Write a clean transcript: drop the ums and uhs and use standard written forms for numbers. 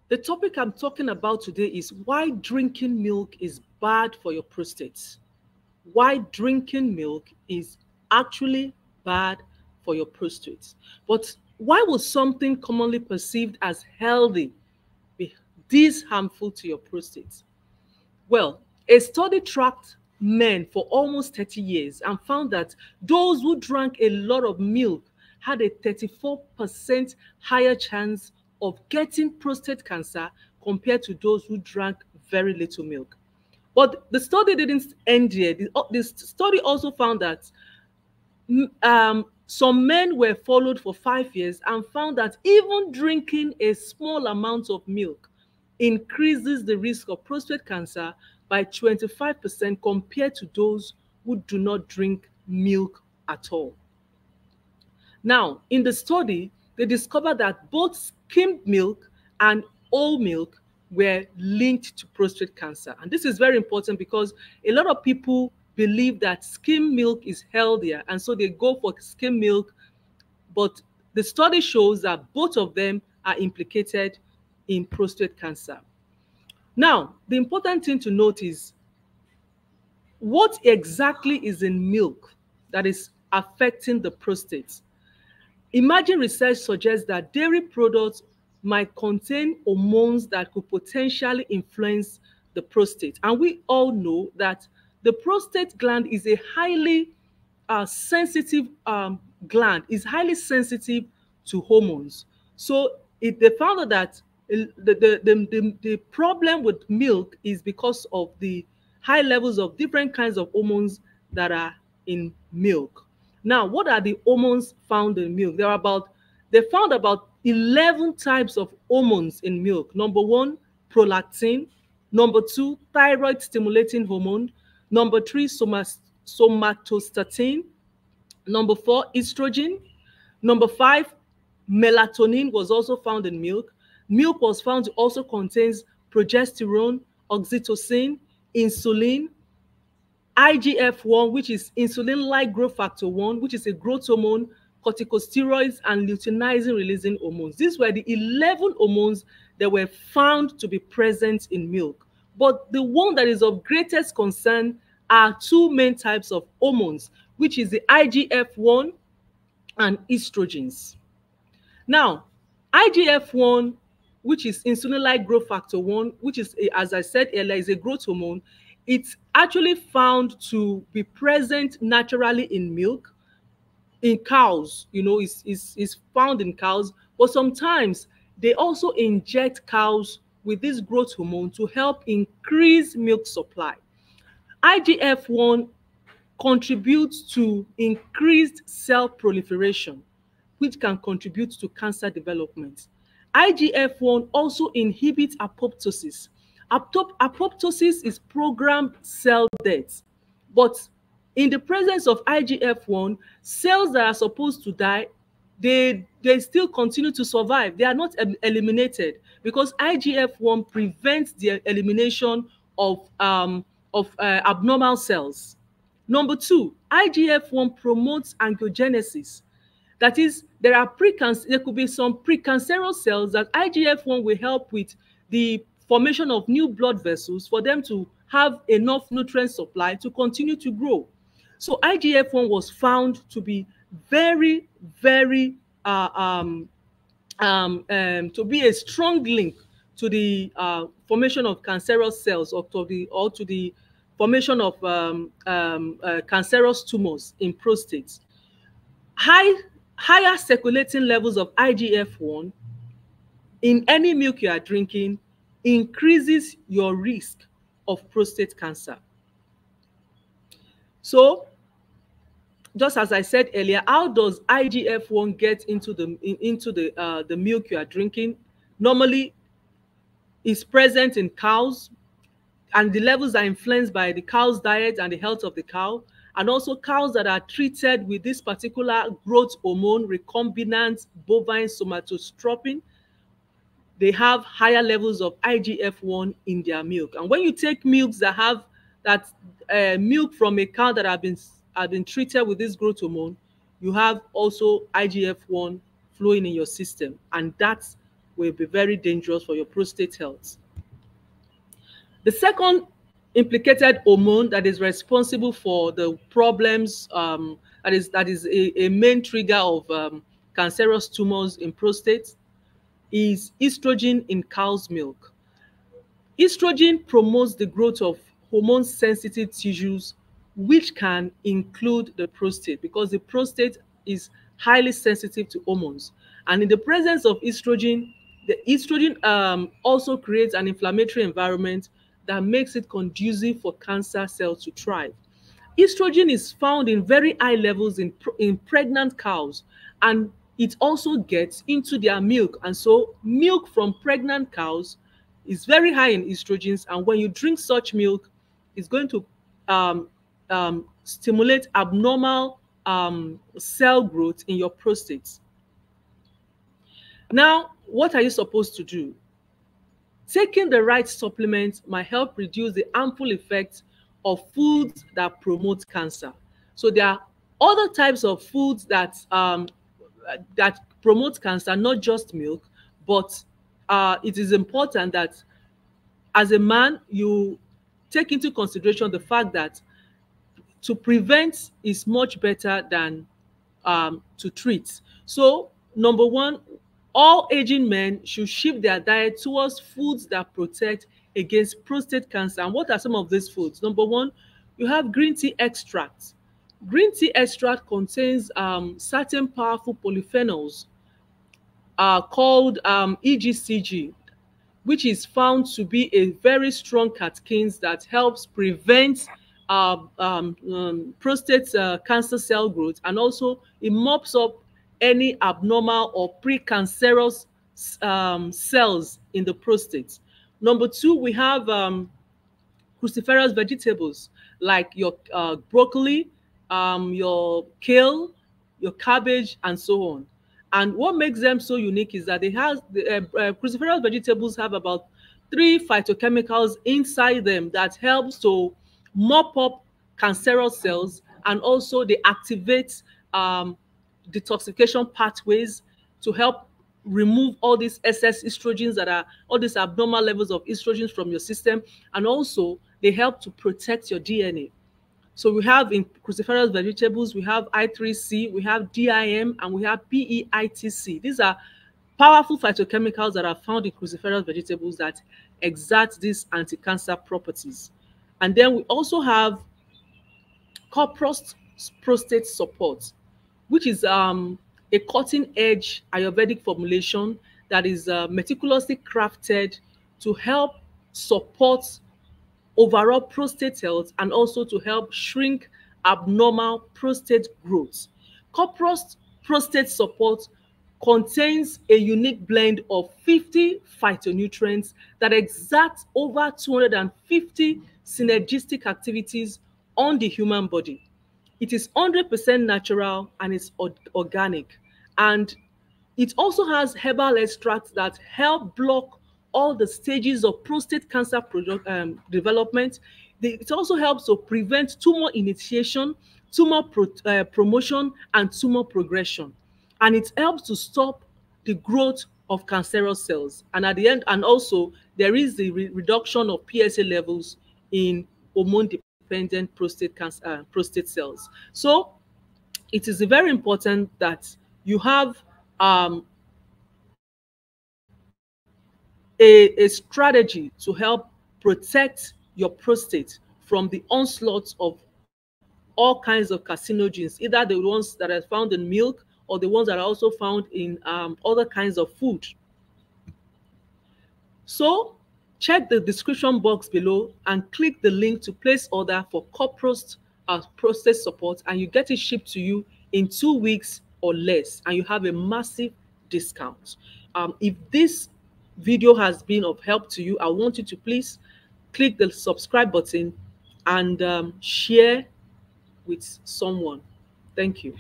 The topic I'm talking about today is why drinking milk is bad for your prostate. Why drinking milk is actually bad for your prostate. But why would something commonly perceived as healthy be this harmful to your prostate? Well, a study tracked men for almost 30 years and found that those who drank a lot of milk had a 34% higher chance of getting prostate cancer compared to those who drank very little milk. But the study didn't end here. This study also found that some men were followed for 5 years and found that even drinking a small amount of milk increases the risk of prostate cancer by 25% compared to those who do not drink milk at all. Now, in the study, they discovered that both skimmed milk and whole milk were linked to prostate cancer. And this is very important because a lot of people believe that skim milk is healthier, and so they go for skim milk. But the study shows that both of them are implicated in prostate cancer. Now, the important thing to note is what exactly is in milk that is affecting the prostate. Emerging research suggests that dairy products might contain hormones that could potentially influence the prostate. And we all know that the prostate gland is a highly sensitive gland, is highly sensitive to hormones. So they found out that the problem with milk is because of the high levels of different kinds of hormones that are in milk. Now, what are the hormones found in milk? They found about 11 types of hormones in milk. Number one, prolactin. Number two, thyroid stimulating hormone. Number three, somatostatin. Number four, estrogen. Number five, melatonin was also found in milk. Milk was found to also contains progesterone, oxytocin, insulin, IGF-1, which is insulin-like growth factor 1, which is a growth hormone, corticosteroids, and luteinizing releasing hormones. These were the 11 hormones that were found to be present in milk. But the one that is of greatest concern are two main types of hormones, which is the IGF-1 and estrogens. Now, IGF-1, which is insulin-like growth factor 1, which is, as I said earlier, is a growth hormone. It's actually found to be present naturally in milk, in cows, is found in cows, but sometimes they also inject cows with this growth hormone to help increase milk supply. IGF-1 contributes to increased cell proliferation, which can contribute to cancer development. IGF-1 also inhibits apoptosis. Apoptosis is programmed cell death, but in the presence of IGF-1, cells that are supposed to die, they still continue to survive. They are not eliminated because IGF-1 prevents the elimination of abnormal cells. Number two, IGF-1 promotes angiogenesis. That is, there could be some precancerous cells that IGF-1 will help with the formation of new blood vessels for them to have enough nutrient supply to continue to grow. So IGF-1 was found to be very, very to be a strong link to the formation of cancerous cells or to the formation of cancerous tumors in prostate. Higher circulating levels of IGF-1 in any milk you are drinking increases your risk of prostate cancer. So, just as I said earlier, how does IGF-1 get into the milk you are drinking? Normally, it's present in cows, and the levels are influenced by the cow's diet and the health of the cow. And also cows that are treated with this particular growth hormone, recombinant bovine somatotropin, they have higher levels of IGF-1 in their milk. And when you take milks that have milk from a cow that have been treated with this growth hormone, you have also IGF-1 flowing in your system, and that will be very dangerous for your prostate health. The second implicated hormone that is responsible for the problems, that is a main trigger of cancerous tumors in prostate, is estrogen in cow's milk. Estrogen promotes the growth of hormone-sensitive tissues, which can include the prostate, because the prostate is highly sensitive to hormones. And in the presence of estrogen, the estrogen also creates an inflammatory environment that makes it conducive for cancer cells to thrive. Estrogen is found in very high levels in pregnant cows, and it also gets into their milk. And so milk from pregnant cows is very high in estrogens, and when you drink such milk, it's going to stimulate abnormal cell growth in your prostate. Now, what are you supposed to do? Taking the right supplements might help reduce the harmful effects of foods that promote cancer. So there are other types of foods that promote cancer, not just milk, but it is important that as a man, you take into consideration the fact that to prevent is much better than to treat. So, number one, all aging men should shift their diet towards foods that protect against prostate cancer. And what are some of these foods? Number one, you have green tea extracts. Green tea extract contains certain powerful polyphenols called EGCG, which is found to be a very strong catechins that helps prevent prostate cancer cell growth, and also it mops up any abnormal or precancerous cells in the prostate. Number two, we have cruciferous vegetables like your broccoli, your kale, your cabbage, and so on. And what makes them so unique is that they have cruciferous vegetables have about 3 phytochemicals inside them that helps to mop up cancerous cells, and also they activate detoxification pathways to help remove all these excess estrogens that are all these abnormal levels of estrogens from your system, and also they help to protect your DNA. So we have in cruciferous vegetables, we have I3C, we have DIM, and we have PEITC. These are powerful phytochemicals that are found in cruciferous vegetables that exert these anti-cancer properties. And then we also have CURPROST prostate support, which is a cutting-edge Ayurvedic formulation that is meticulously crafted to help support overall prostate health and also to help shrink abnormal prostate growth. CURPROST prostate support contains a unique blend of 50 phytonutrients that exert over 250 synergistic activities on the human body. It is 100% natural and it's organic. And it also has herbal extracts that help block all the stages of prostate cancer development. It also helps to prevent tumor initiation, tumor promotion, and tumor progression. And it helps to stop the growth of cancerous cells. And at the end, and also there is the reduction of PSA levels in hormone-dependent prostate cells. So it is very important that you have a strategy to help protect your prostate from the onslaught of all kinds of carcinogens, either the ones that are found in milk or the ones that are also found in other kinds of food. So check the description box below and click the link to place order for CURPROST prostate support, and you get it shipped to you in 2 weeks or less, and you have a massive discount. If this video has been of help to you, I want you to please click the subscribe button and share with someone. Thank you.